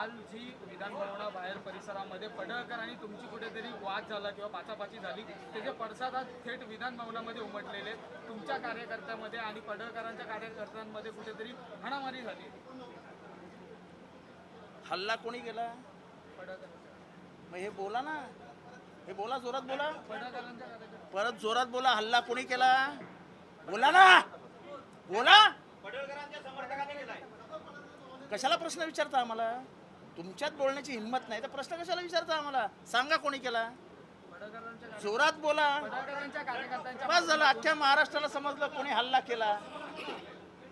काल जी विधानभवनाबाहेर परिसरामध्ये पडळकर आणि तुमची कुठेतरी वाद झाला किंवा पाचापाची झाली, त्याचे पडसाद आज थेट विधानभवनामध्ये उमटलेले आहेत. तुमच्या कार्यकर्त्यामध्ये आणि पडळकरांच्या कार्यकर्त्यांमध्ये कुठेतरी हाणामारी झाली. हल्ला कोणी केला? पडळकरांच्या मग हे बोला ना, हे बोला, जोरात बोला, पडळकरांच्या कार्यकर्त्या परत जोरात बोला. हल्ला कोणी केला? बोला ना, बोला. कशाला प्रश्न विचारता आम्हाला? तुमच्यात बोलण्याची हिंमत नाही तर प्रश्न कशाला विचारता आम्हाला? सांगा कोणी केला? पडळकरांच्या जोरात बोला. पडळकरांच्या कार्यकर्त्यांच्या बस झालं, अख्ख्या महाराष्ट्राला समजलं कोणी हल्ला केला.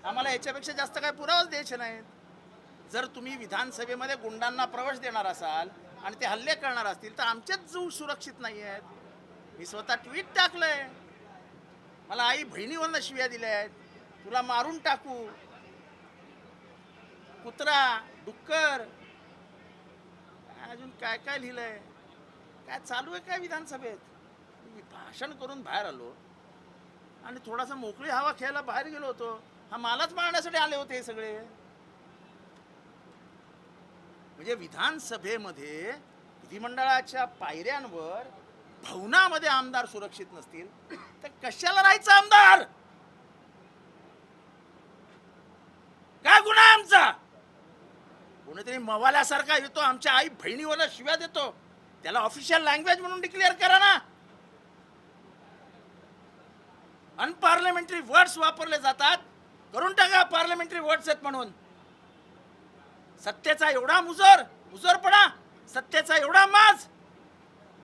आम्हाला याच्यापेक्षा जास्त काय पुरावाच द्यायचे नाहीत. जर तुम्ही विधानसभेमध्ये गुंडांना प्रवेश देणार असाल आणि ते हल्ले करणार असतील तर आमच्याच जीव सुरक्षित नाही आहेत. मी स्वतः ट्विट टाकलंय, मला आई बहिणीवरनं शिव्या दिल्या आहेत, तुला मारून टाकू, कुत्रा, डुक्कर, अजून काय काय लिहिलंय. काय चालू आहे काय विधानसभेत? मी भाषण करून बाहेर आलो आणि थोडासा मोकळी हवा खेळायला बाहेर गेलो होतो. हा मालाच मारण्यासाठी आले होते हे सगळे. म्हणजे विधानसभेमध्ये विधिमंडळाच्या पायऱ्यांवर भवनामध्ये आमदार सुरक्षित नसतील तर कशाला राहायचं आमदार? काय गुन्हा आहे आमचा? कोणीतरी मवाल्यासारखा येतो आमच्या आई बहिणीवर शिव्या देतो, त्याला ऑफिशियल लँग्वेज म्हणून डिक्लेअर करा ना. अनपार्लमेंटरी वर्ड्स वापरले जातात, करून टाका पार्लमेंटरी वर्ड्स आहेत म्हणून. सत्तेचा एवढा मुजरपणा, सत्तेचा एवढा माज